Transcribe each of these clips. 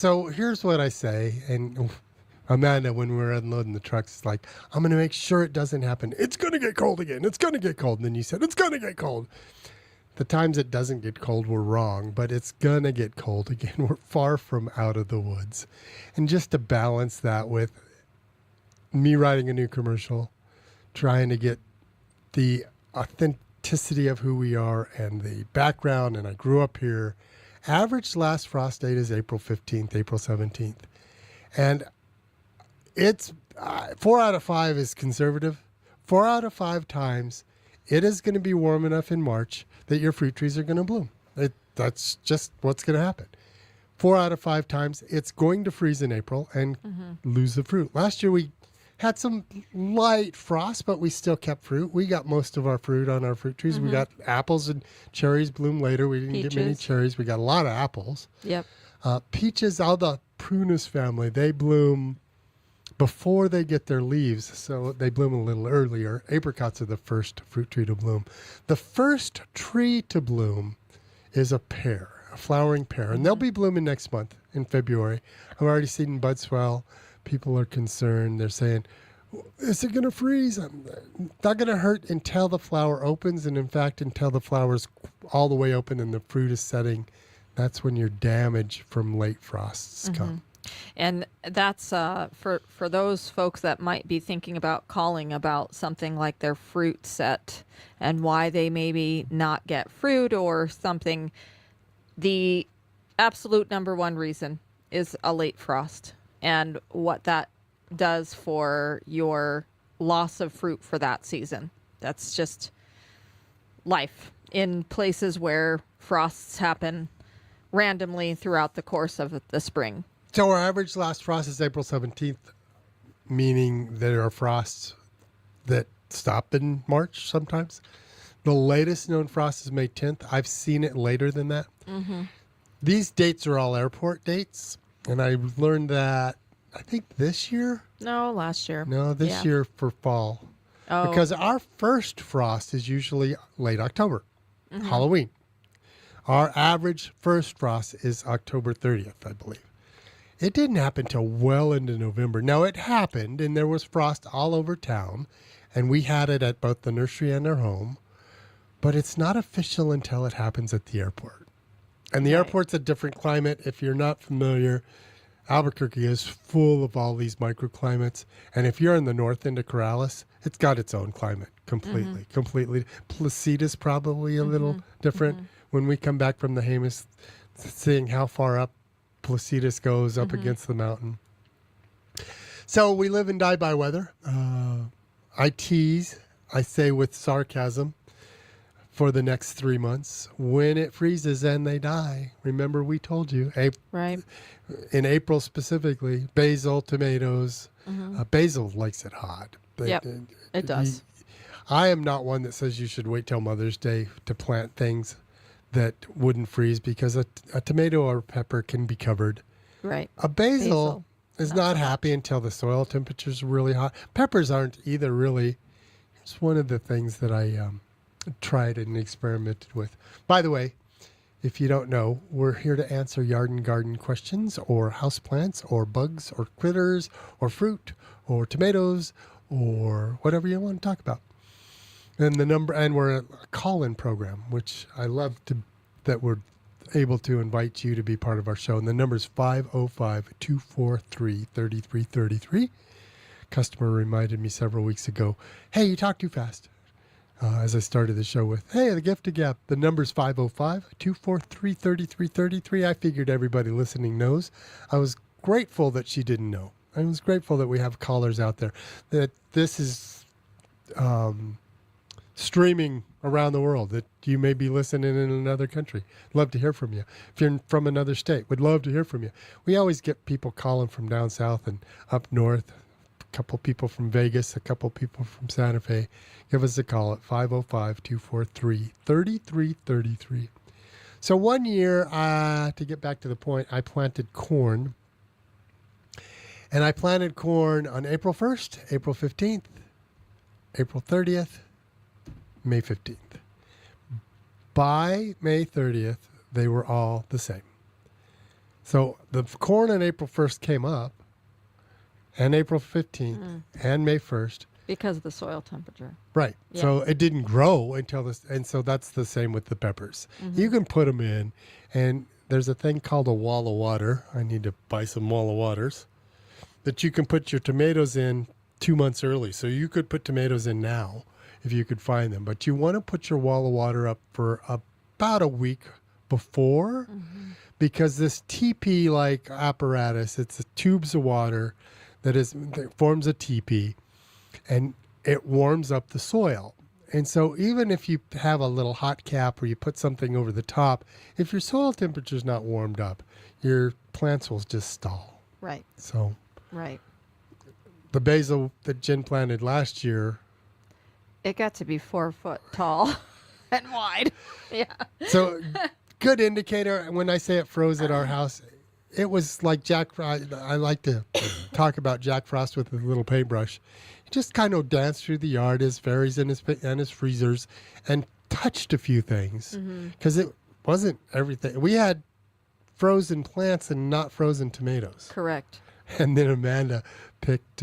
So here's what I say, and Amanda, when we were unloading the trucks, is like, I'm going to make sure it doesn't happen. It's going to get cold again. It's going to get cold. And then you said, it's going to get cold. The times it doesn't get cold were wrong, but it's going to get cold again. We're far from out of the woods. And just to balance that with me writing a new commercial, trying to get the authenticity of who we are and the background, and I grew up here. Average last frost date is April 15th, April 17th. And it's 4 out of 5 is conservative. 4 out of 5 times it is going to be warm enough in March that your fruit trees are going to bloom. That's just what's going to happen. 4 out of 5 times it's going to freeze in April and lose the fruit. Last year we had some light frost, but we still kept fruit. We got most of our fruit on our fruit trees. We got apples and cherries bloom later. We didn't get many cherries. We got a lot of apples. Yep. Peaches, all the Prunus family, they bloom before they get their leaves, so they bloom a little earlier. Apricots are the first fruit tree to bloom. The first tree to bloom is a pear, a flowering pear, and they'll be blooming next month in February. I've already seen bud swell. People are concerned. They're saying, is it going to freeze? Not going to hurt until the flower opens, and in fact, until the flower's all the way open and the fruit is setting. That's when your damage from late frosts come. And that's for those folks that might be thinking about calling about something like their fruit set and why they maybe not get fruit or something. The absolute number one reason is a late frost and what that does for your loss of fruit for that season. That's just life in places where frosts happen randomly throughout the course of the spring. So our average last frost is April 17th, meaning there are frosts that stop in March sometimes. The latest known frost is May 10th. I've seen it later than that. These dates are all airport dates, and I learned that, I think this year? No, last year. No, this year for fall. Oh. Because our first frost is usually late October, Halloween. Our average first frost is October 30th, I believe. It didn't happen till well into November. Now, it happened, and there was frost all over town, and we had it at both the nursery and our home, but it's not official until it happens at the airport. And the airport's a different climate. If you're not familiar, Albuquerque is full of all these microclimates, and if you're in the north end of Corrales, it's got its own climate completely. Placida's probably a little different. When we come back from the Jemez, seeing how far up Placidas goes up against the mountain. So we live and die by weather. I tease, I say with sarcasm, for the next 3 months. When it freezes and they die, remember we told you, Right. in April specifically, basil, tomatoes. Basil likes it hot. Yep, it does. I am not one that says you should wait till Mother's Day to plant things that wouldn't freeze, because a tomato or pepper can be covered. Right. A basil is not happy until the soil temperatures are really hot. Peppers aren't either, really. It's one of the things that I tried and experimented with. By the way, if you don't know, we're here to answer yard and garden questions, or houseplants, or bugs, or critters, or fruit, or tomatoes, or whatever you want to talk about. And we're a call-in program, which I love that we're able to invite you to be part of our show. And the number is 505-243-3333. Customer reminded me several weeks ago, hey, you talk too fast. As I started the show with, hey, the gift to gap. The number's 505-243-3333. I figured everybody listening knows. I was grateful that she didn't know. I was grateful that we have callers out there, that this is streaming around the world, that you may be listening in another country. Love to hear from you. If you're from another state, would love to hear from you. We always get people calling from down south and up north. A couple people from Vegas, a couple people from Santa Fe. Give us a call at 505-243-3333. So one year, to get back to the point, I planted corn. And I planted corn on April 1st, April 15th, April 30th, May 15th. By May 30th, they were all the same. So the corn on April 1st came up, and April 15th, and May 1st. Because of the soil temperature. Right. Yeah. So it didn't grow until this. And so that's the same with the peppers. You can put them in, and there's a thing called a wall of water. I need to buy some wall of waters that you can put your tomatoes in 2 months early. So you could put tomatoes in now if you could find them. But you want to put your wall of water up for about a week before, because this TP-like apparatus, it's tubes of water that forms a teepee, and it warms up the soil. And so even if you have a little hot cap or you put something over the top, if your soil temperature is not warmed up, your plants will just stall. Right. So Right. the basil that Jen planted last year, It got to be 4 foot tall and wide. Yeah. so good indicator. When I say it froze at our house, it was like Jack Frost. I like to talk about Jack Frost with a little paintbrush. He just kind of danced through the yard, his fairies and his freezers, and touched a few things, because it wasn't everything. We had frozen plants and not frozen tomatoes. Correct. And then Amanda picked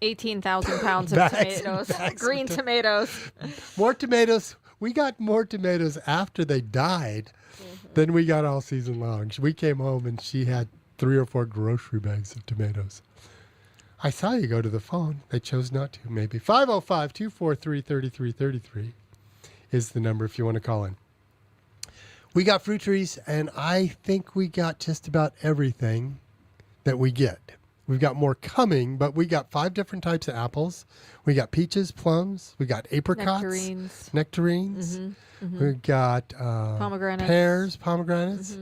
18,000 pounds of Bags and tomatoes, bags of green tomatoes. more tomatoes. We got more tomatoes after they died than we got all season long. We came home and she had 3 or 4 grocery bags of tomatoes. I saw you go to the phone. They chose not to, maybe. 505-243-3333 is the number if you want to call in. We got fruit trees, and I think we got just about everything that we get. We've got more coming, but we got 5 different types of apples. We got peaches, plums. We got apricots, nectarines. We got Pomegranates. pears, pomegranates.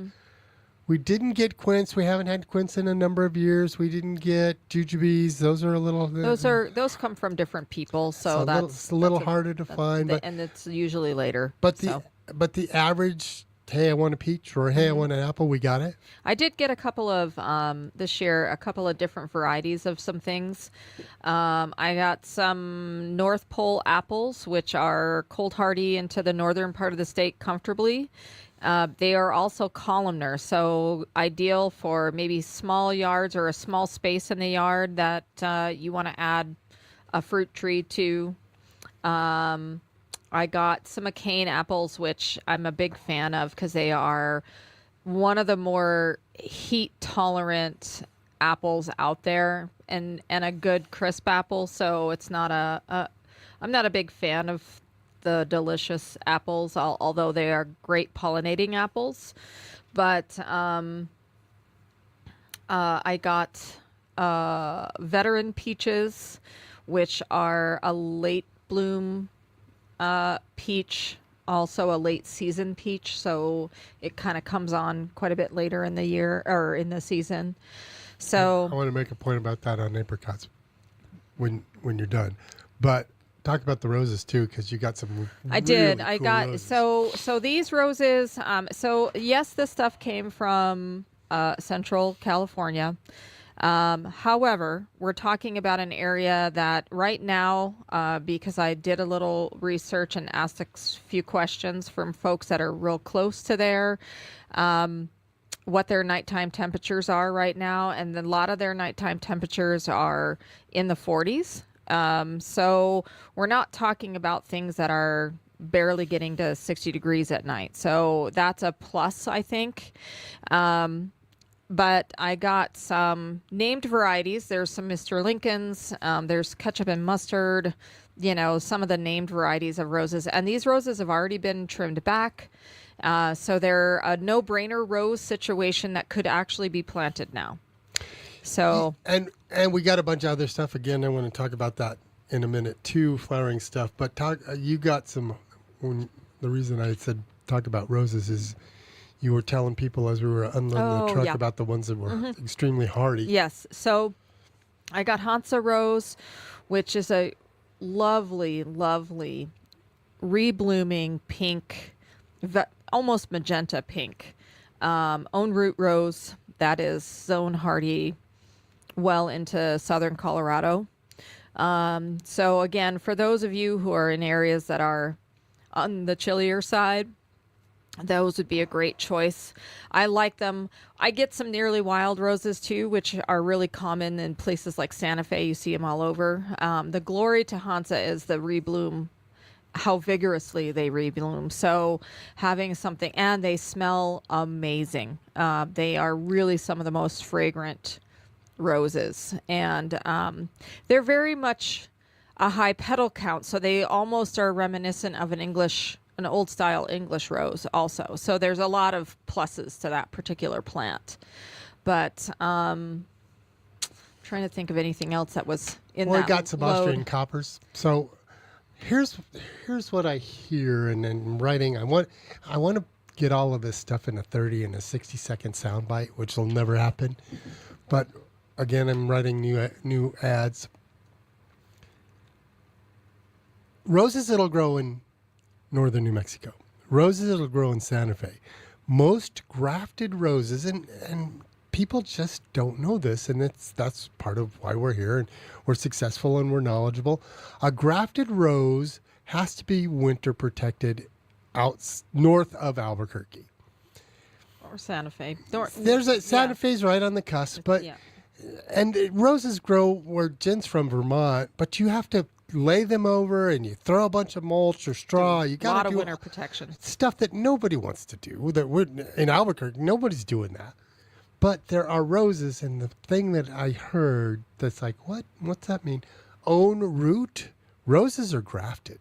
We didn't get quince. We haven't had quince in a number of years. We didn't get jujubes. Those are a little. Those come from different people, so it's a little harder to find. and it's usually later. But so. the average, hey, I want a peach, or hey, I want an apple. We got it. I did get a couple of this year, a couple of different varieties of some things. I got some North Pole apples, which are cold hardy into the northern part of the state comfortably. They are also columnar, so ideal for maybe small yards or a small space in the yard that you want to add a fruit tree to. I got some McCain apples, which I'm a big fan of because they are one of the more heat tolerant apples out there, and a good crisp apple. So it's not I'm not a big fan of the delicious apples, although they are great pollinating apples. But I got veteran peaches, which are a late bloom peach, also a late season peach, so it kind of comes on quite a bit later in the year or in the season. So I want to make a point about that on apricots when you're done, but talk about the roses too, because you got some. I did. Really I cool got roses. so these roses. So yes, this stuff came from Central California. However, we're talking about an area that right now, because I did a little research and asked a few questions from folks that are real close to there, what their nighttime temperatures are right now. And a lot of their nighttime temperatures are in the 40s. So we're not talking about things that are barely getting to 60 degrees at night. So that's a plus, I think. But I got some named varieties. There's some Mr. Lincolns. There's ketchup and mustard, some of the named varieties of roses. And these roses have already been trimmed back. So they're a no-brainer rose situation that could actually be planted now. So and we got a bunch of other stuff. Again, I want to talk about that in a minute too, flowering stuff. But you got some. The reason I said talk about roses is you were telling people as we were unloading the truck about the ones that were extremely hardy. Yes. So I got Hansa Rose, which is a lovely, lovely reblooming pink, almost magenta pink. Own root rose that is zone hardy well into southern Colorado. So again, for those of you who are in areas that are on the chillier side, Those would be a great choice. I like them. I get some nearly wild roses too, which are really common in places like Santa Fe. You see them all over. The glory to Hansa is the rebloom, how vigorously they rebloom. So having something, and they smell amazing. They are really some of the most fragrant roses, and they're very much a high petal count, so they almost are reminiscent of an old style English rose also. So there's a lot of pluses to that particular plant. But trying to think of anything else that was in Well, I that got some load. Austrian coppers. So here's what I hear, and then writing. I want to get all of this stuff in a 30 and a 60-second soundbite, which will never happen. But again, I'm writing new ads. Roses that'll grow in northern New Mexico. Roses that'll grow in Santa Fe. Most grafted roses, and people just don't know this, and that's part of why we're here, and we're successful and we're knowledgeable. A grafted rose has to be winter protected north of Albuquerque. Or Santa Fe. Santa Fe's right on the cusp, but yeah. and roses grow where Jen's from Vermont, but you have to lay them over and you throw a bunch of mulch or straw. You A got lot to of do winter protection. stuff that nobody wants to do. That we're in Albuquerque, nobody's doing that. But there are roses, and the thing that I heard that's like, what? What's that mean? Own root? Roses are grafted.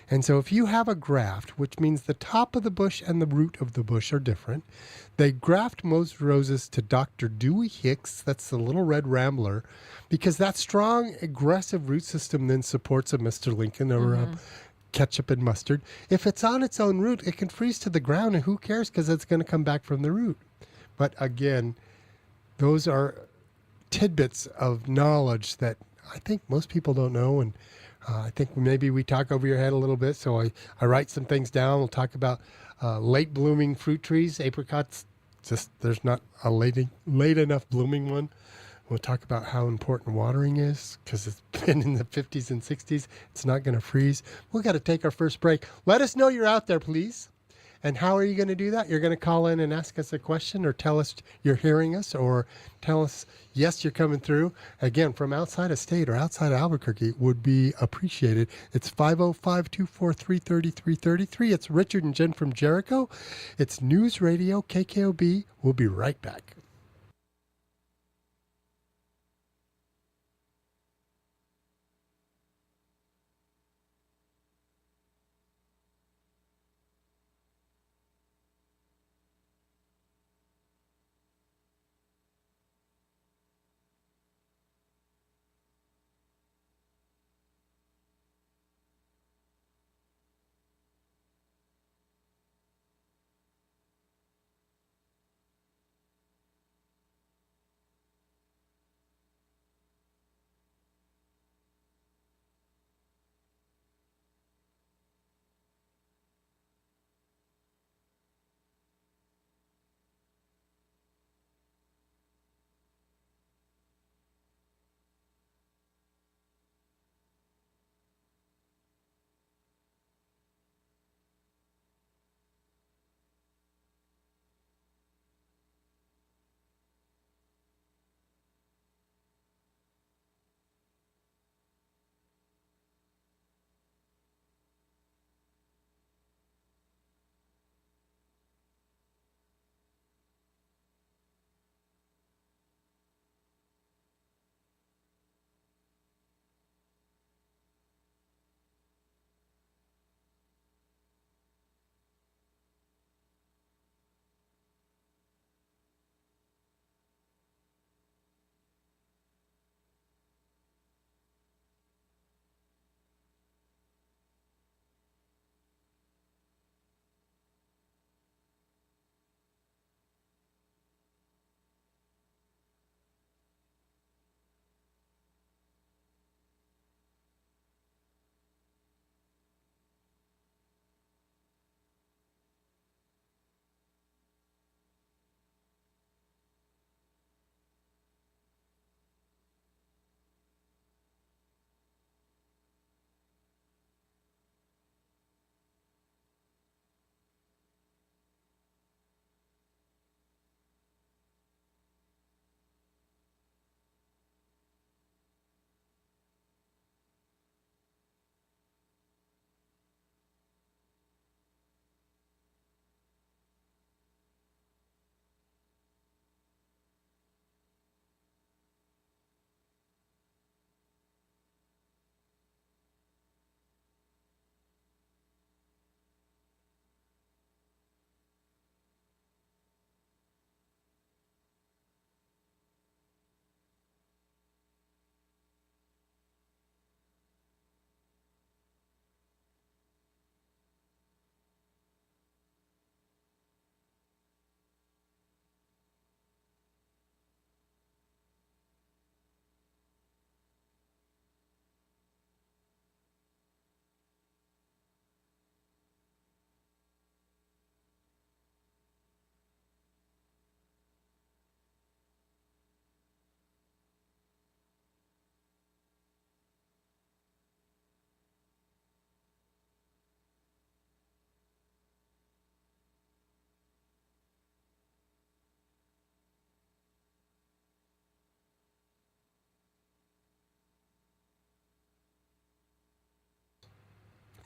And so if you have a graft, which means the top of the bush and the root of the bush are different, they graft most roses to Dr. Dewey Hicks, that's the little red rambler, because that strong, aggressive root system then supports a Mr. Lincoln or a ketchup and mustard. If it's on its own root, it can freeze to the ground, and who cares, because it's going to come back from the root. But again, those are tidbits of knowledge that I think most people don't know, and I think maybe we talk over your head a little bit, so I write some things down. We'll talk about late blooming fruit trees, apricots. Just there's not a late enough blooming one. We'll talk about how important watering is, because it's been in the 50s and 60s. It's not going to freeze. We've got to take our first break. Let us know you're out there, please. And how are you going to do that? You're going to call in and ask us a question, or tell us you're hearing us, or tell us, yes, you're coming through. Again, from outside of state or outside of Albuquerque would be appreciated. It's 505-243-3333. It's Richard and Jen from Jericho. It's News Radio KKOB. We'll be right back.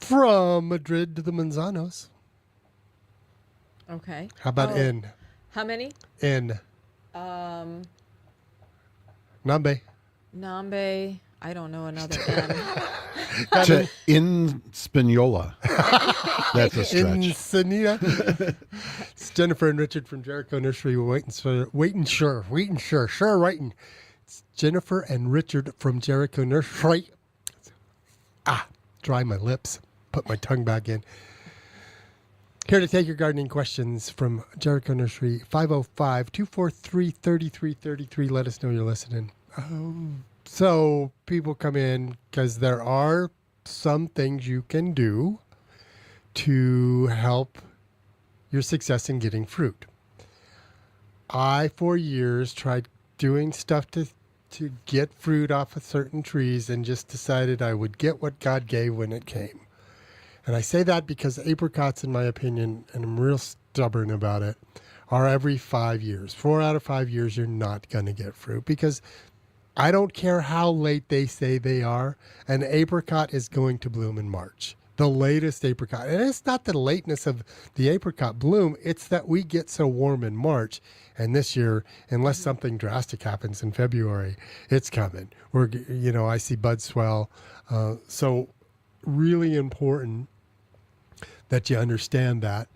From Madrid to the Manzanos. Okay. How about N? How many? N. Nambe. Nambe. I don't know another N. In Spinola. That's a stretch. Ensenada. It's Jennifer and Richard from Jericho Nursery. Waiting, sure. It's Jennifer and Richard from Jericho Nursery. Dry my lips. Put my tongue back in. Here to take your gardening questions from Jericho Nursery, 505-243-3333. Let us know you're listening. So people come in because there are some things you can do to help your success in getting fruit. I, for years, tried doing stuff to get fruit off of certain trees and just decided I would get what God gave when it came. And I say that because apricots, in my opinion, and I'm real stubborn about it, are every 5 years. 4 out of 5 years, you're not going to get fruit because I don't care how late they say they are, an apricot is going to bloom in March. The latest apricot. And it's not the lateness of the apricot bloom, it's that we get so warm in March. And this year, unless something drastic happens in February, it's coming. I see buds swell. So really important that you understand that.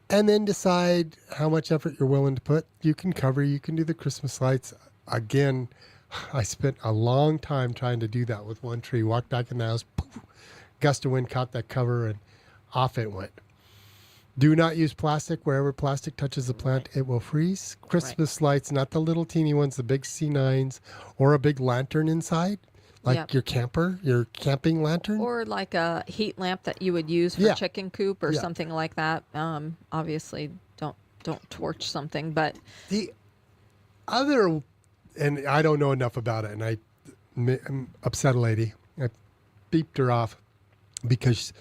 And then decide how much effort you're willing to put. You can do the Christmas lights. Again, I spent a long time trying to do that with one tree. Walked back in the house, poof, gust of wind caught that cover, and off it went. Do not use plastic. Wherever plastic touches the plant, it will freeze. Christmas lights, not the little teeny ones, the big C9s, or a big lantern inside, like your camping lantern. Or like a heat lamp that you would use for chicken coop or something like that. Obviously, don't torch something, but the other. And I don't know enough about it, and I'm upset a lady. I beeped her off because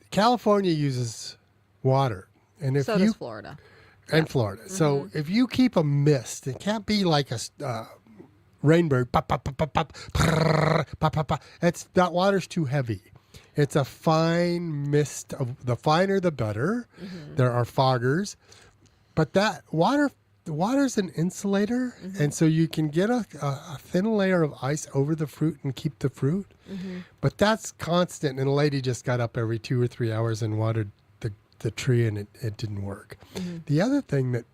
California uses water, and if so does Florida. And Florida. Mm-hmm. So if you keep a mist, it can't be like a rainbow. Pop, pop, pop, pop, pop, prrr, pop, pop, pop. That water's too heavy. It's a fine mist. The finer, the better. Mm-hmm. There are foggers, but that water. The water's an insulator, and so you can get a thin layer of ice over the fruit and keep the fruit. Mm-hmm. But that's constant, and a lady just got up every 2 or 3 hours and watered the tree, and it didn't work. Mm-hmm. The other thing that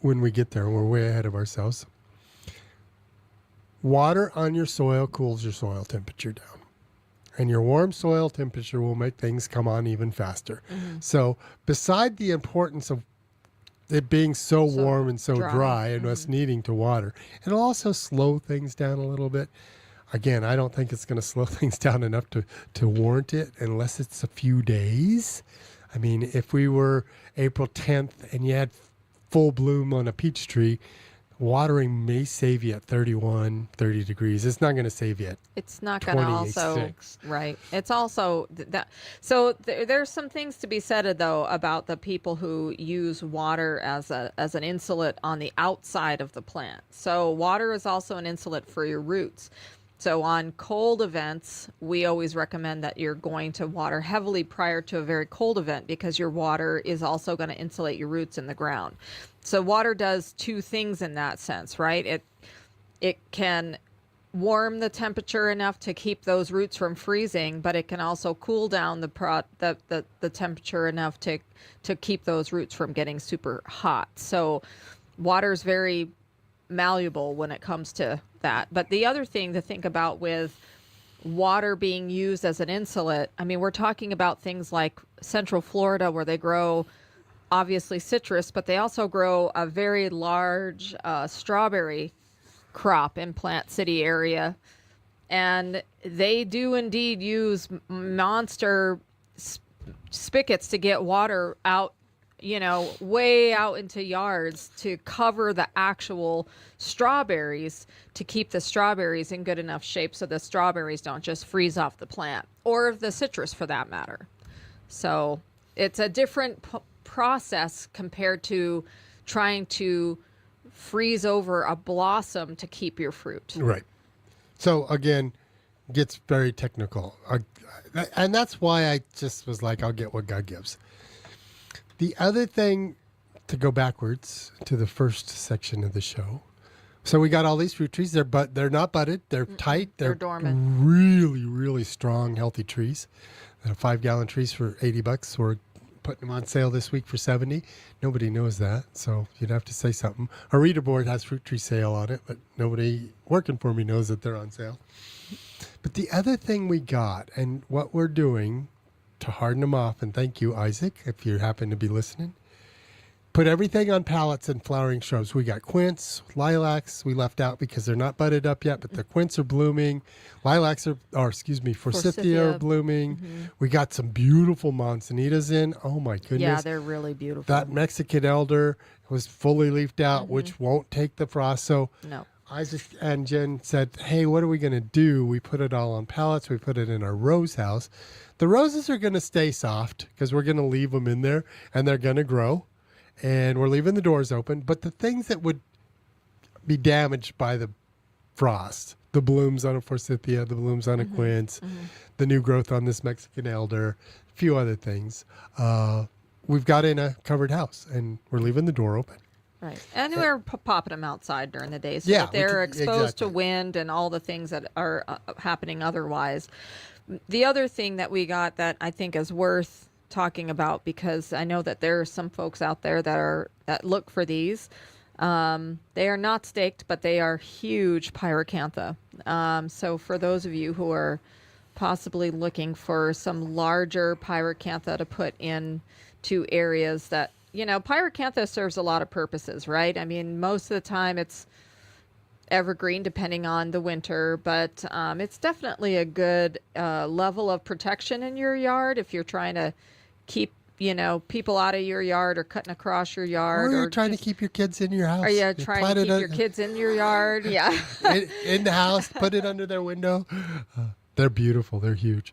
when we get there, we're way ahead of ourselves, water on your soil cools your soil temperature down. And your warm soil temperature will make things come on even faster. Mm-hmm. So beside the importance of it being so warm and so dry and us needing to water, it'll also slow things down a little bit. Again, I don't think it's going to slow things down enough to warrant it unless it's a few days. I mean, if we were April 10th and you had full bloom on a peach tree, watering may save you at 30 degrees. It's not going to save you at It's not going to also, right. It's also that. So there's some things to be said, though, about the people who use water as an insulate on the outside of the plant. So water is also an insulate for your roots. So on cold events, we always recommend that you're going to water heavily prior to a very cold event because your water is also going to insulate your roots in the ground. So water does two things in that sense, right? It can warm the temperature enough to keep those roots from freezing, but it can also cool down the temperature enough to keep those roots from getting super hot. So water is very malleable when it comes to that. But the other thing to think about with water being used as an insulate, I mean, we're talking about things like Central Florida where they grow obviously citrus, but they also grow a very large strawberry crop in Plant City area. And they do indeed use monster spigots to get water out, way out into yards to cover the actual strawberries to keep the strawberries in good enough shape so the strawberries don't just freeze off the plant, or the citrus for that matter. So it's a different process compared to trying to freeze over a blossom to keep your fruit. Right. So again, gets very technical. And that's why I just was like, I'll get what God gives. The other thing, to go backwards to the first section of the show. So we got all these fruit trees. They're not budded. They're tight. They're dormant. Really, really strong, healthy trees. They're 5-gallon trees for $80. We're putting them on sale this week for $70. Nobody knows that, so you'd have to say something. Our reader board has fruit tree sale on it, but nobody working for me knows that they're on sale. But the other thing we got, and what we're doing to harden them off, and thank you, Isaac, if you happen to be listening, put everything on pallets and flowering shrubs. We got quince, lilacs we left out because they're not budded up yet, but the quince are blooming. Lilacs forsythia are blooming. We got some beautiful manzanitas in. Oh my goodness. Yeah, they're really beautiful. That Mexican elder was fully leafed out, which won't take the frost. So No. Isaac and Jen said, hey, what are we going to do? We put it all on pallets. We put it in our rose house. The roses are going to stay soft because we're going to leave them in there and they're going to grow. And we're leaving the doors open. But the things that would be damaged by the frost, the blooms on a forsythia, the blooms on a quince, the new growth on this Mexican elder, a few other things, we've got in a covered house and we're leaving the door open. Right. And we're popping them outside during the day so Yeah, that they're we exposed to exactly. wind and all the things that are happening otherwise. The other thing that we got that I think is worth talking about, because I know that there are some folks out there that look for these. They are not staked, but they are huge pyracantha. So for those of you who are possibly looking for some larger pyracantha to put in to areas that, pyracantha serves a lot of purposes, right? I mean, most of the time it's evergreen depending on the winter, but it's definitely a good level of protection in your yard if you're trying to keep people out of your yard or cutting across your yard, Or you're trying to keep your kids in your house. are you trying to keep your kids in your yard? Yeah. in the house, put it under their window. They're beautiful. They're huge.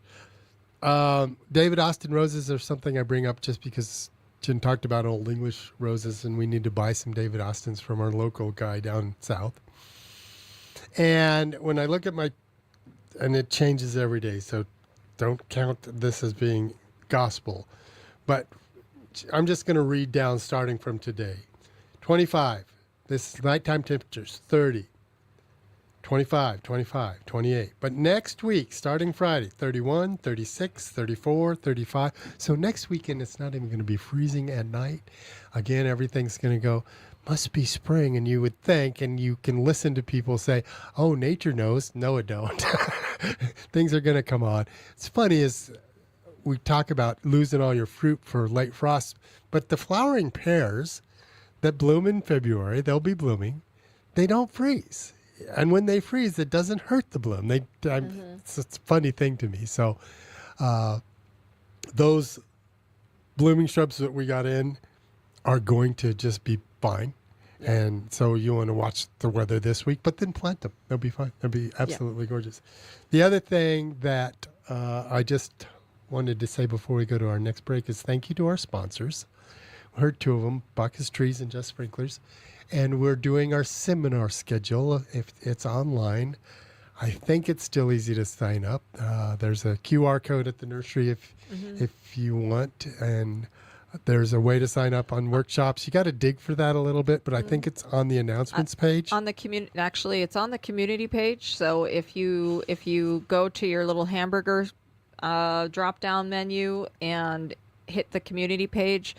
David Austin roses are something I bring up just because Jen talked about old English roses, and we need to buy some David Austins from our local guy down south. And when I look at and it changes every day, so don't count this as being gospel, but I'm just going to read down starting from today. 25, this nighttime temperatures, 30, 25, 25, 28. But next week, starting Friday, 31, 36, 34, 35. So next weekend, it's not even going to be freezing at night. Again, everything's going to go, must be spring. And you would think, and you can listen to people say, oh, nature knows. No, it don't. Things are going to come on. It's funny is we talk about losing all your fruit for late frost, but the flowering pears that bloom in February, they'll be blooming. They don't freeze. And when they freeze, it doesn't hurt the bloom. It's a funny thing to me. So those blooming shrubs that we got in are going to just be fine. Yeah. And so you want to watch the weather this week, but then plant them. They'll be fine. They'll be absolutely gorgeous. The other thing that I just wanted to say before we go to our next break is thank you to our sponsors. We heard two of them, Bacchus Trees and Just Sprinklers. And we're doing our seminar schedule. If it's online, I think it's still easy to sign up. There's a QR code at the nursery if you want. And there's a way to sign up on workshops. You got to dig for that a little bit, but I think it's on the announcements page. On the community, actually, it's on the community page. So if you go to your little hamburger drop-down menu and hit the community page,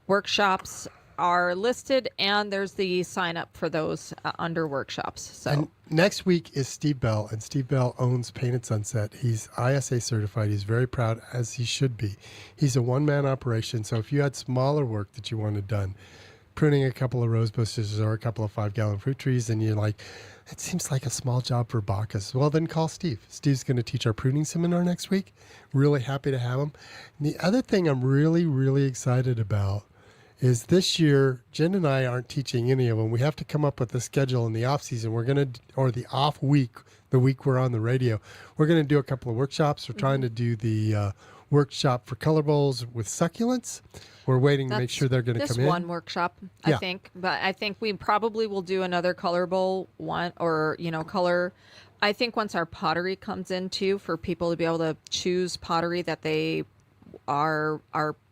workshops are listed, and there's the sign up for those under workshops. So and next week is Steve Bell, and Steve Bell owns Painted Sunset. He's ISA certified. He's very proud, as he should be. He's a one-man operation, so if you had smaller work that you wanted done, pruning a couple of rose bushes or a couple of 5-gallon fruit trees, and you're like, it seems like a small job for Bacchus. Well, then call Steve. Steve's going to teach our pruning seminar next week. Really happy to have him. And the other thing I'm really, really excited about is this year, Jen and I aren't teaching any of them. We have to come up with a schedule in the off season. We're going to, or the off week, the week we're on the radio, we're going to do a couple of workshops. We're trying to do the workshop for color bowls with succulents. We're waiting to make sure they're going to come in. Just one workshop, I think. But I think we probably will do another color bowl one, or, color I think once our pottery comes in too, for people to be able to choose pottery that they are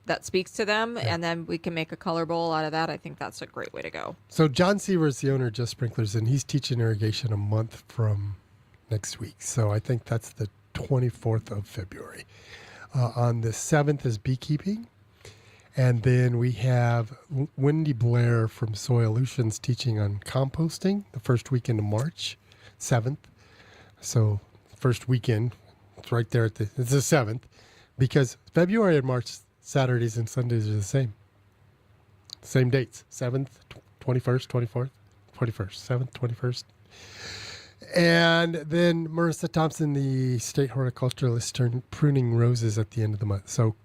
that speaks to them, and then we can make a color bowl out of that. I think that's a great way to go. So John Seaver is the owner of Just Sprinklers, and he's teaching irrigation a month from next week. So I think that's the 24th of February. On the 7th is beekeeping. And then we have Wendy Blair from Soilutions teaching on composting the first weekend of March, 7th. So first weekend, it's right there it's the 7th, because February and March, Saturdays and Sundays are the same. Same dates, 7th, 21st, 24th, 21st, 7th, 21st. And then Marissa Thompson, the state horticulturalist, pruning roses at the end of the month. So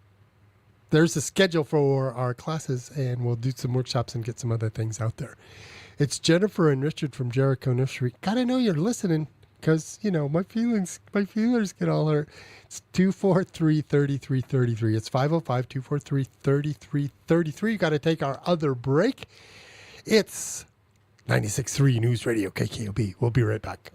there's a schedule for our classes, and we'll do some workshops and get some other things out there. It's Jennifer and Richard from Jericho Nursery. Gotta know you're listening, because, my feelers get all hurt. It's 243-3333. It's 505-243-3333. You got to take our other break. It's 96.3 News Radio KKOB. We'll be right back.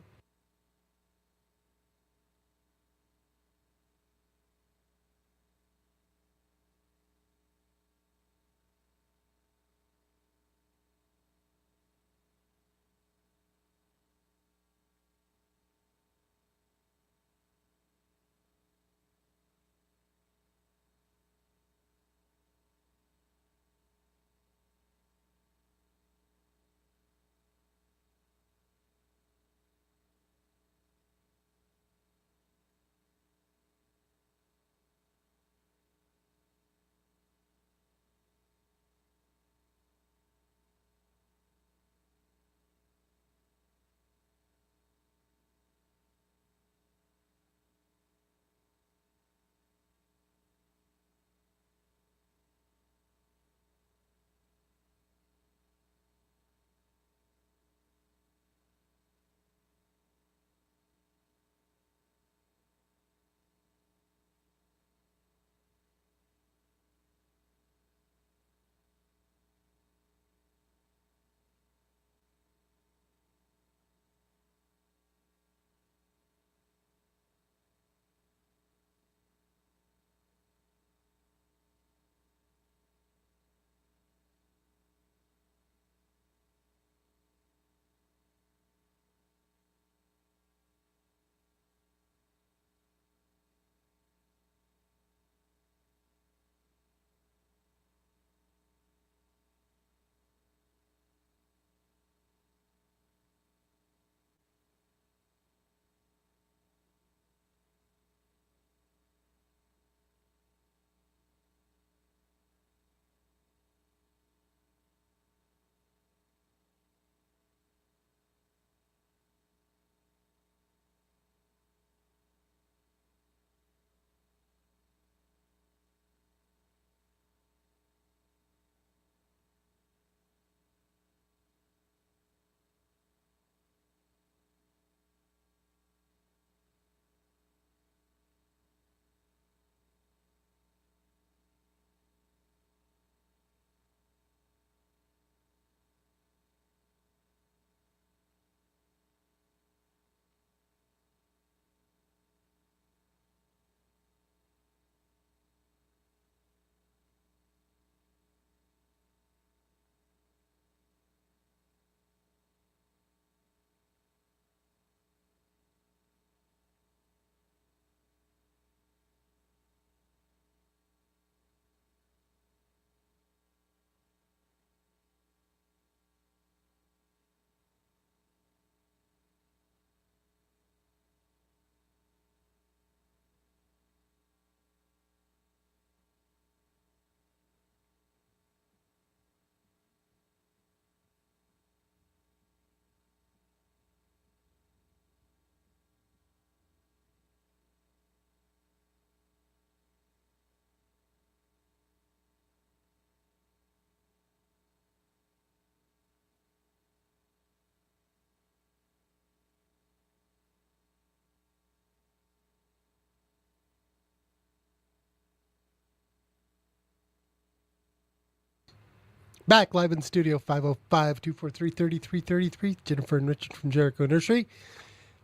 Back live in the studio, 505-243-3333. Jennifer and Richard from Jericho Nursery.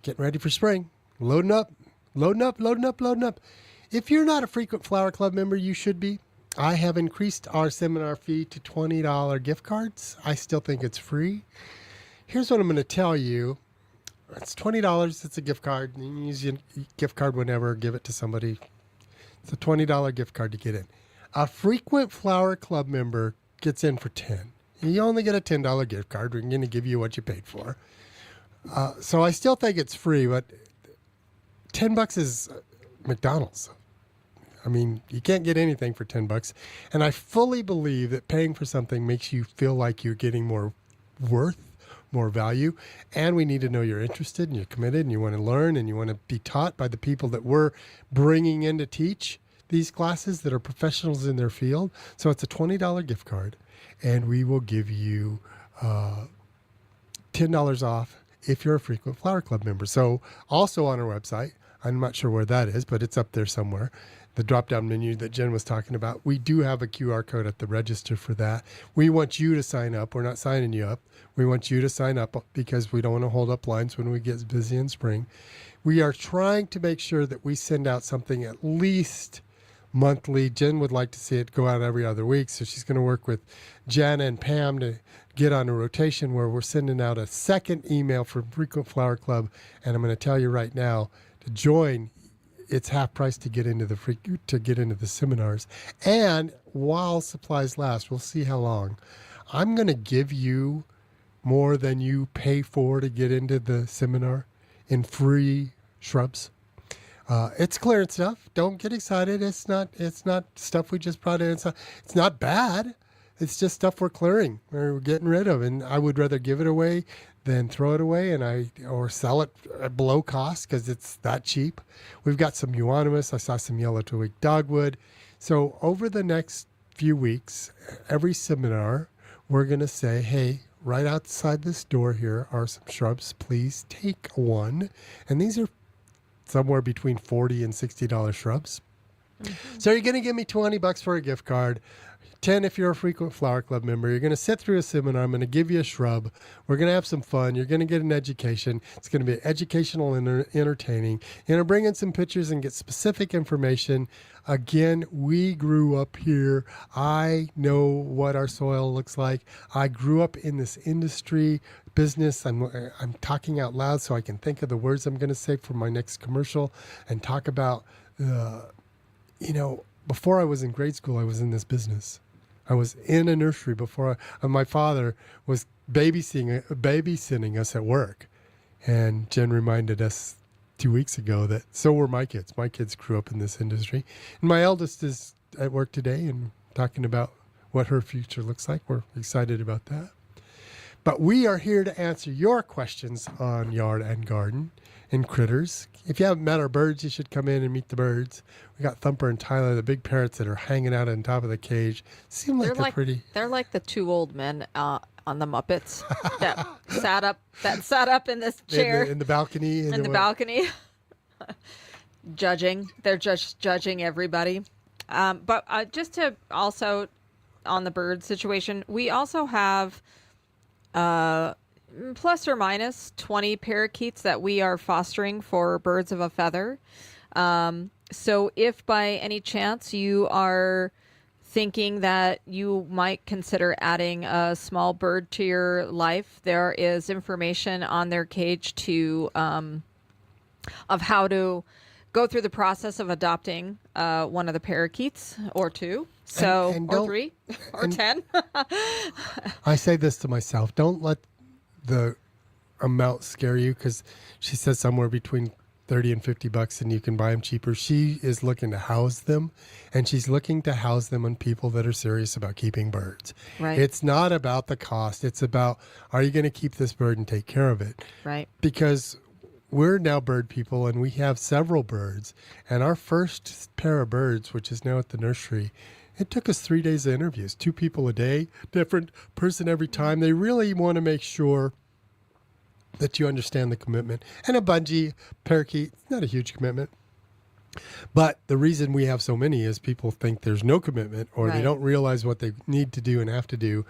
getting ready for spring. Loading up, loading up, loading up, loading up. If you're not a frequent Flower Club member, you should be. I have increased our seminar fee to $20 gift cards. I still think it's free. Here's what I'm going to tell you. It's $20. It's a gift card. You can use your gift card whenever, give it to somebody. It's a $20 gift card to get in. A frequent Flower Club member gets in for $10. You only get a $10 gift card. We're going to give you what you paid for. So I still think it's free, but $10 is McDonald's. I mean, you can't get anything for $10. And I fully believe that paying for something makes you feel like you're getting more worth, more value. And we need to know you're interested and you're committed and you want to learn and you want to be taught by the people that we're bringing in to teach these classes that are professionals in their field. So it's a $20 gift card, and we will give you $10 off if you're a frequent Flower Club member. So also on our website, I'm not sure where that is, but it's up there somewhere. The drop-down menu that Jen was talking about. We do have a QR code at the register for that. We want you to sign up. We're not signing you up. We want you to sign up because we don't want to hold up lines when we get busy in spring. We are trying to make sure that we send out something at least monthly. Jen would like to see it go out every other week, so she's going to work with Jana and Pam to get on a rotation where we're sending out a second email for Frequent Flower Club. And I'm going to tell you right now, to join, it's half price to get into the seminars. And while supplies last, we'll see how long. I'm going to give you more than you pay for to get into the seminar in free shrubs. It's clearance stuff. Don't get excited. It's not stuff we just brought in. It's not bad. It's just stuff we're clearing. We're getting rid of. And I would rather give it away than throw it away or sell it at below cost because it's that cheap. We've got some euonymus. I saw some yellow twig dogwood. So over the next few weeks, every seminar, we're going to say, hey, right outside this door here are some shrubs. Please take one. And these are somewhere between $40 and $60 shrubs. Mm-hmm. So you're going to give me $20 for a gift card. 10 if you're a frequent Flower Club member. You're going to sit through a seminar. I'm going to give you a shrub. We're going to have some fun. You're going to get an education. It's going to be educational and entertaining. You're going to bring in some pictures and get specific information. Again, we grew up here. I know what our soil looks like. I grew up in this industry business. I'm talking out loud so I can think of the words I'm going to say for my next commercial and talk about, before I was in grade school, I was in this business. I was in a nursery before my father was babysitting us at work. And Jen reminded us 2 weeks ago that so were my kids. My kids grew up in this industry. And my eldest is at work today and talking about what her future looks like. We're excited about that. But we are here to answer your questions on yard and garden and critters. If you haven't met our birds, you should come in and meet the birds. We got Thumper and Tyler, the big parrots that are hanging out on top of the cage. Seem like they're pretty. They're like the two old men on the Muppets that sat up in this chair in the balcony. In the balcony, judging. They're just judging everybody. But just to also on the bird situation, we also have plus or minus 20 parakeets that we are fostering for birds of a feather. So if by any chance you are thinking that you might consider adding a small bird to your life, there is information on their cage of how to go through the process of adopting one of the parakeets or two. So, or 3 or 10. I say this to myself. Don't let the amount scare you, because she says somewhere between $30 and $50 and you can buy them cheaper. She is looking to house them, and she's looking to house them on people that are serious about keeping birds. Right. It's not about the cost. It's about, are you going to keep this bird and take care of it? Right. Because we're now bird people and we have several birds, and our first pair of birds, which is now at the nursery, it took us 3 days of interviews, 2 people a day, different person every time. They really want to make sure that you understand the commitment. And a bungee parakeet, it's not a huge commitment. But the reason we have so many is people think there's no commitment, or they Right. don't realize what they need to do and have to do,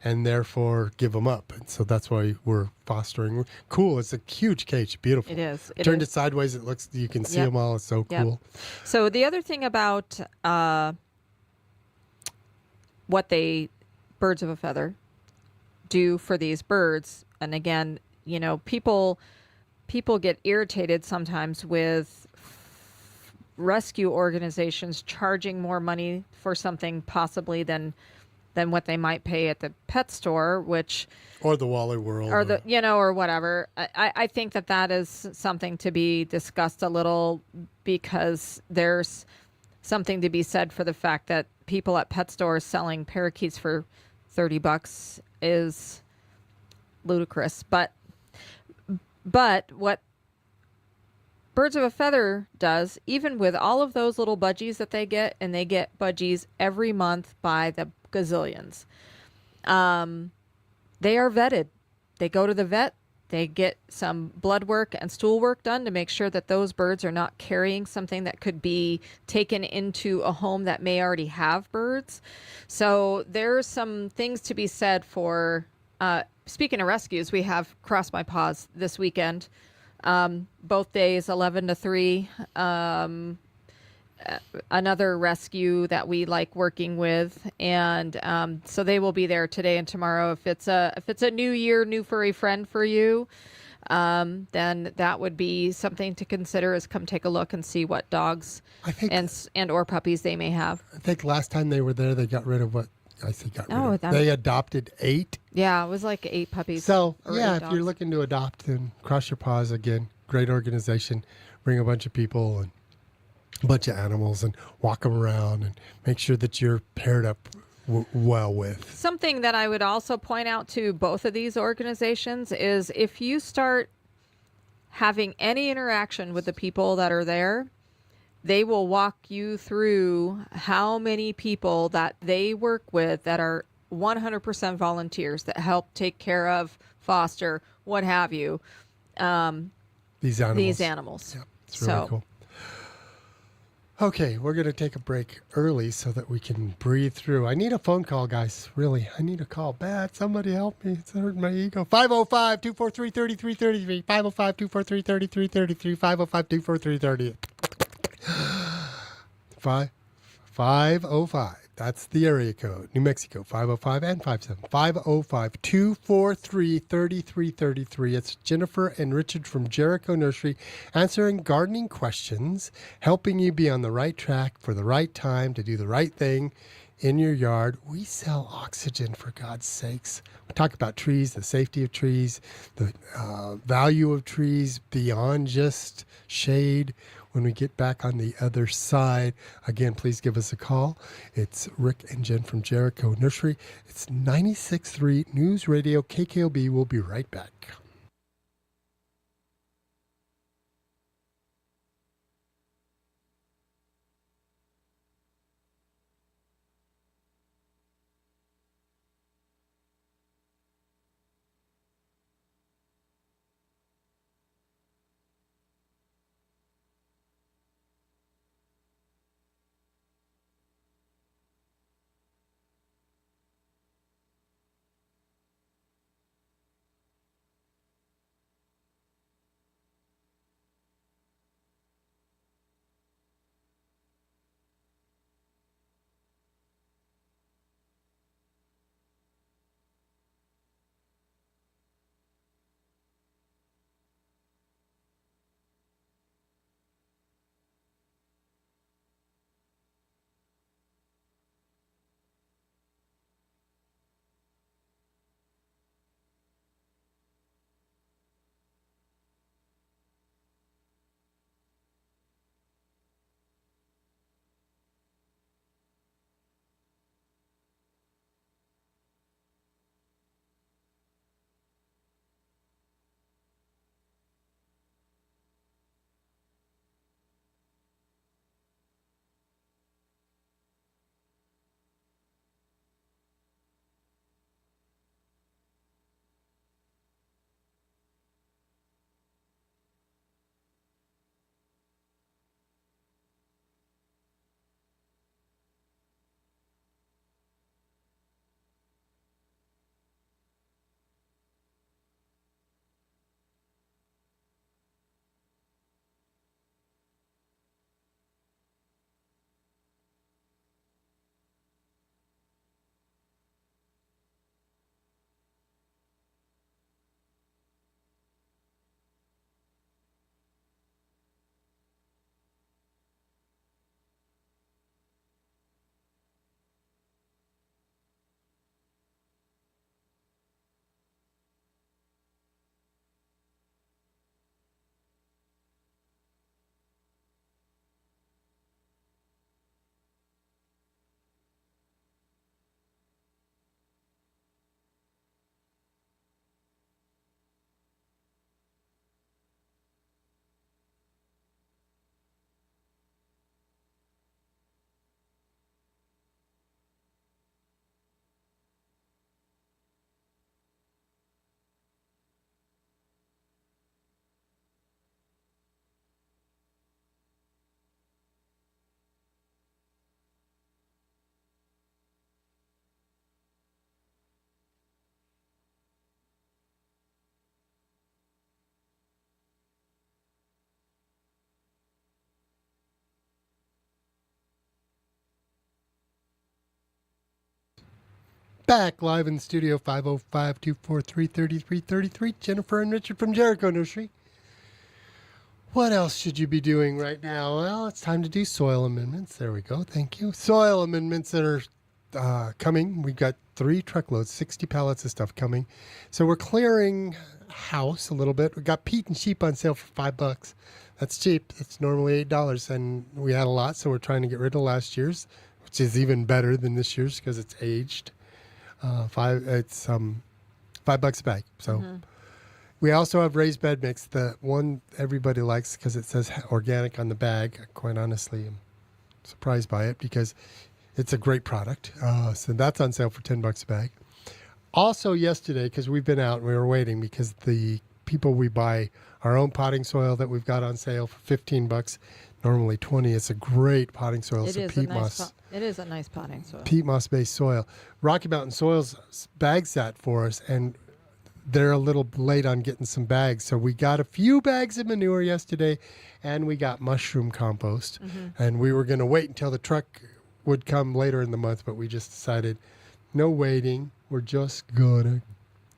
and therefore give them up. And so that's why we're fostering. Cool. It's a huge cage. Beautiful. It is. It Turned is. it sideways. It looks, you can see Yep. them all. It's so Yep. cool. So the other thing about what birds of a feather do for these birds, and again, people get irritated sometimes with rescue organizations charging more money for something possibly than what they might pay at the pet store, which Or the Wally World. or the or whatever. I think that is something to be discussed a little, because there's something to be said for the fact that people at pet stores selling parakeets for $30 is ludicrous. But what Birds of a Feather does, even with all of those little budgies that they get, and they get budgies every month by the gazillions, they are vetted. They go to the vet. They get some blood work and stool work done to make sure that those birds are not carrying something that could be taken into a home that may already have birds. So there's some things to be said for, speaking of rescues, we have Cross My Paws this weekend. Both days, 11 to 3. Another rescue that we like working with, and so they will be there today and tomorrow. If it's a new year, new furry friend for you, then that would be something to consider, is come take a look and see what dogs I think, and or puppies they may have. I think last time they were there, they got rid of what I say got rid Oh, of. that- They adopted 8. Yeah, it was like 8 puppies. So, or yeah, 8 if you're dogs. looking to adopt, then Cross Your Paws, again, great organization. Bring a bunch of people and a bunch of animals and walk them around and make sure that you're paired up well with. Something that I would also point out to both of these organizations is, if you start having any interaction with the people that are there, they will walk you through how many people that they work with that are 100% volunteers that help take care of, foster, what have you, These animals. these animals. Yeah, it's really cool. Okay, we're going to take a break early so that we can breathe through. I need a phone call, guys. Really, I need a call. Bad. Somebody help me. It's hurting my ego. 505-243-3333. 505-243-3333. 505-243-30. 505. That's the area code. New Mexico, 505 and 57. 505-243-3333. It's Jennifer and Richard from Jericho Nursery answering gardening questions, helping you be on the right track for the right time to do the right thing in your yard. We sell oxygen, for God's sakes. We talk about trees, the safety of trees, the value of trees beyond just shade. When we get back on the other side, again, please give us a call. It's Rick and Jen from Jericho Nursery. It's 96.3 News Radio KKOB. We'll be right back. back live in the studio, 505-243-3333. Jennifer and Richard from Jericho Nursery. What else should you be doing right now? Well, it's time to do soil amendments. There we go. Thank you. Soil amendments that are coming. We've got 3 truckloads, 60 pallets of stuff coming. So we're clearing house a little bit. We got peat and sheep on sale for $5. That's cheap. It's normally $8, and we had a lot, so we're trying to get rid of last year's, which is even better than this year's because it's aged. It's $5 a bag. So we also have raised bed mix, the one everybody likes because it says organic on the bag. Quite honestly, I'm surprised by it because it's a great product. So that's on sale for $10 a bag. Also yesterday, because we've been out and we were waiting because the people we buy our own potting soil that we've got on sale for $15, normally $20. It's a great potting soil. It's a peat moss. It is a nice potting soil. Peat moss based soil. Rocky Mountain Soils bags that for us, and they're a little late on getting some bags. So we got a few bags of manure yesterday, and we got mushroom compost. And we were going to wait until the truck would come later in the month, but we just decided no waiting. We're just going to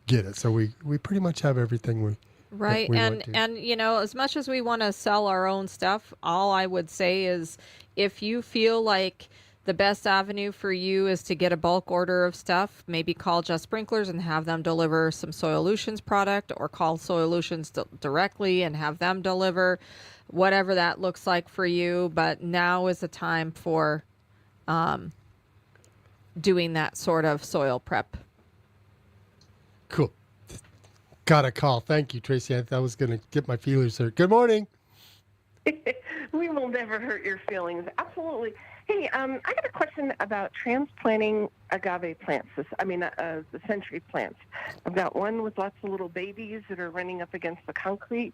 get it. So we pretty much have everything we Right. we And, want to. and, you know, as much as we want to sell our own stuff, all I would say is if you feel like the best avenue for you is to get a bulk order of stuff, maybe call Just Sprinklers and have them deliver some Soilutions product, or call Soilutions directly and have them deliver, whatever that looks like for you. But now is the time for doing that sort of soil prep. Cool. Got a call. Thank you, Tracy. I was going to get my feelers hurt. Good morning. We will never hurt your feelings. Absolutely. Hey, I got a question about transplanting agave plants. The century plants. I've got one with lots of little babies that are running up against the concrete,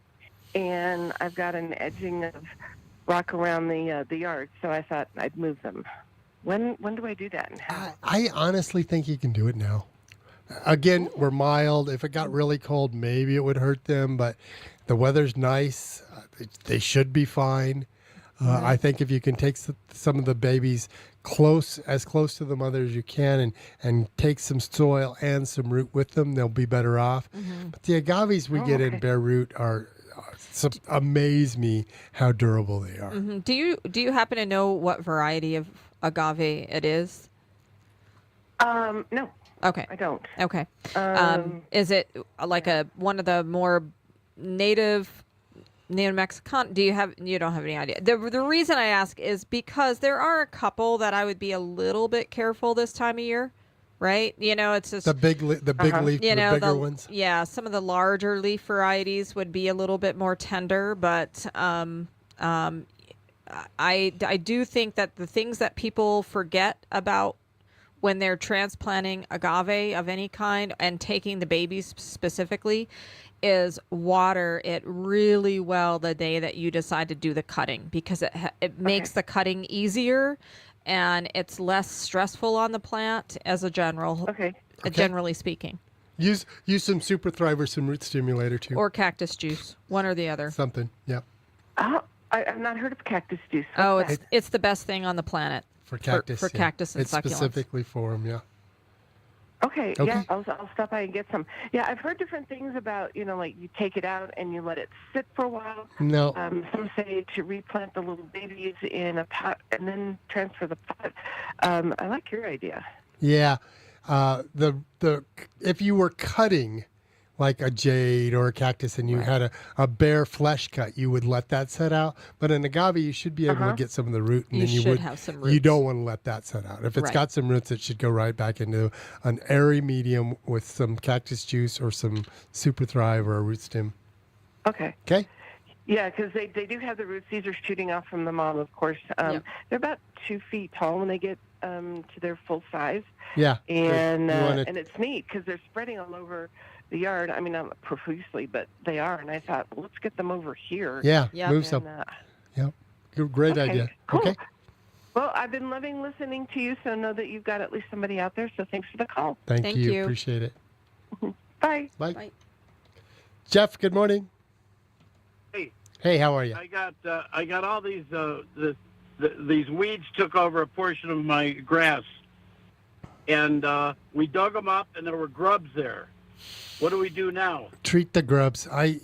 and I've got an edging of rock around the yard. So I thought I'd move them. When do I do that? And how? I honestly think you can do it now. Again, we're mild. If it got really cold, maybe it would hurt them, but the weather's nice. They should be fine. I think if you can take some of the babies as close to the mother as you can, and take some soil and some root with them, they'll be better off. But the agaves we get in bare root amaze me how durable they are. Do you happen to know what variety of agave it is? No, Okay. I don't. Okay. Is it like one of the more native Neo-Mexican? You don't have any idea. The reason I ask is because there are a couple that I would be a little bit careful this time of year, right? You know, it's just The big leaf, the bigger ones. Yeah, some of the larger leaf varieties would be a little bit more tender, but I do think that the things that people forget about when they're transplanting agave of any kind and taking the babies specifically is water it really well the day that you decide to do the cutting, because it makes the cutting easier and it's less stressful on the plant as a generally speaking. Use some Super Thrive or some root stimulator too. Or cactus juice, one or the other. Something. Yep. I've not heard of cactus juice. It's the best thing on the planet. For cactus. For cactus and it's succulents. specifically for them, yeah. Okay, yeah, I'll stop by and get some. Yeah, I've heard different things about, like you take it out and you let it sit for a while. No. Some say to replant the little babies in a pot and then transfer the pot. I like your idea. Yeah. If you were cutting like a jade or a cactus and you had a bare flesh cut, you would let that set out. But an agave, you should be able to get some of the root, and You then you should would have some You roots. don't want to let that set out. If it's Right. got some roots, it should go right back into an airy medium with some cactus juice or some Super Thrive or a root stem. Okay. Okay? Yeah, because they do have the roots. These are shooting off from the mom, of course. They're about 2 feet tall when they get to their full size. Yeah. And You wanna- and it's neat because they're spreading all over the yard. I mean, not profusely, but they are. And I thought, well, let's get them over here. Yeah, Yep. move And, some. Yep. Great okay, idea. Cool. Okay. Well, I've been loving listening to you, so know that you've got at least somebody out there. So thanks for the call. Thank you. you. Appreciate it. Bye. Bye. Bye. Jeff, good morning. Hey. Hey, how are you? I got all these these weeds took over a portion of my grass, and we dug them up, and there were grubs there. What do we do now? Treat the grubs. I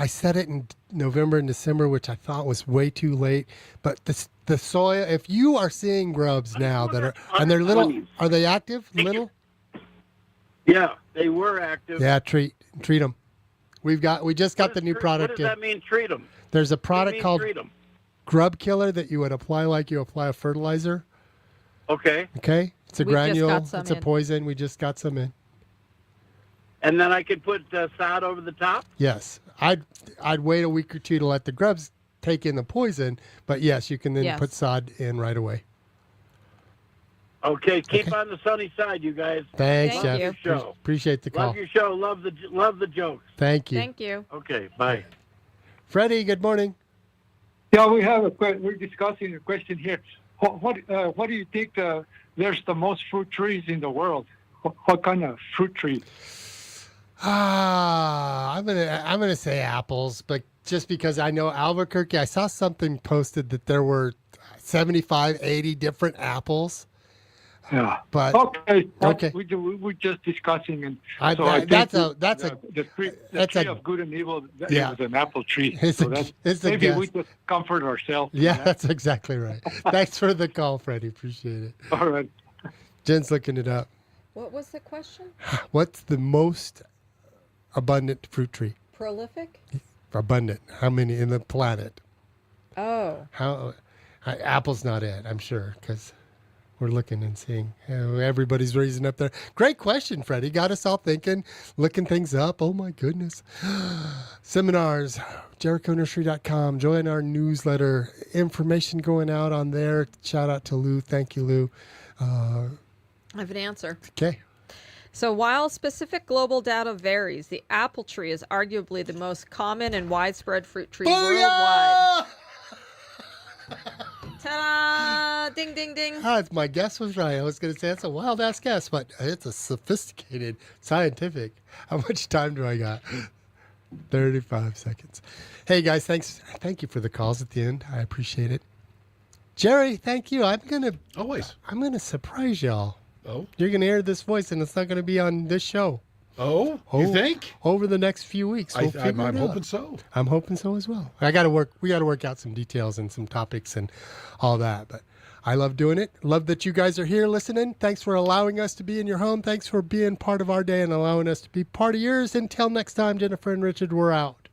said it in November and December, which I thought was way too late. But the soil, if you are seeing grubs now that are, and they're little, are they active? Little? Yeah, they were active. Yeah, treat them. We just got the new product What does in. that mean, treat them? There's a product called treat them? Grub Killer that you would apply like you apply a fertilizer. Okay. Okay? It's a We just granule. got some It's a in. poison. We just got some in. And then I could put sod over the top? Yes. I'd wait a week or two to let the grubs take in the poison, but yes, you can then Yes. put sod in right away. Okay, keep Okay. on the sunny side, you guys. Thanks, Thank Jeff. you. Show. Appreciate the call. Love your show. Love the jokes. Thank you. Thank you. Okay, bye. Freddie, good morning. Yeah, we have we're discussing a question here. What do you think there's the most fruit trees in the world? What kind of fruit tree? I'm gonna say apples, but just because I know Albuquerque, I saw something posted that there were 75, 80 different apples. Yeah. But Okay. Okay. We're just discussing, and I- so I that's think a the tree that's a- of good and evil. Yeah. Is an apple tree. It's So a- that's, it's a maybe guess. we just comfort ourselves. with yeah, that. that's exactly right. Thanks for the call, Freddie. Appreciate it. All right. Jen's looking it up. What was the question? What's the most abundant fruit tree? Prolific? Abundant. How many in the planet? Oh. How? Apple's not it, I'm sure, because we're looking and seeing. Everybody's raising up there. Great question, Freddie. Got us all thinking, looking things up. Oh, my goodness. Seminars, JerichoNursery.com. Join our newsletter. Information going out on there. Shout out to Lou. Thank you, Lou. I have an answer. Okay. So while specific global data varies, the apple tree is arguably the most common and widespread fruit tree worldwide. Ta-da! Ding, ding, ding. My guess was right. I was going to say that's a wild ass guess, but it's a sophisticated, scientific. How much time do I got? 35 seconds. Hey guys, thank you for the calls at the end. I appreciate it. Jerry, thank you. I'm Always. gonna surprise y'all. Oh. You're gonna hear this voice, and it's not gonna be on this show. Oh. You think? Over the next few weeks, we'll I'm figure it out. hoping so. I'm hoping so as well. We got to work out some details and some topics and all that. But I love doing it. Love that you guys are here listening. Thanks for allowing us to be in your home. Thanks for being part of our day and allowing us to be part of yours. Until next time, Jennifer and Richard, we're out.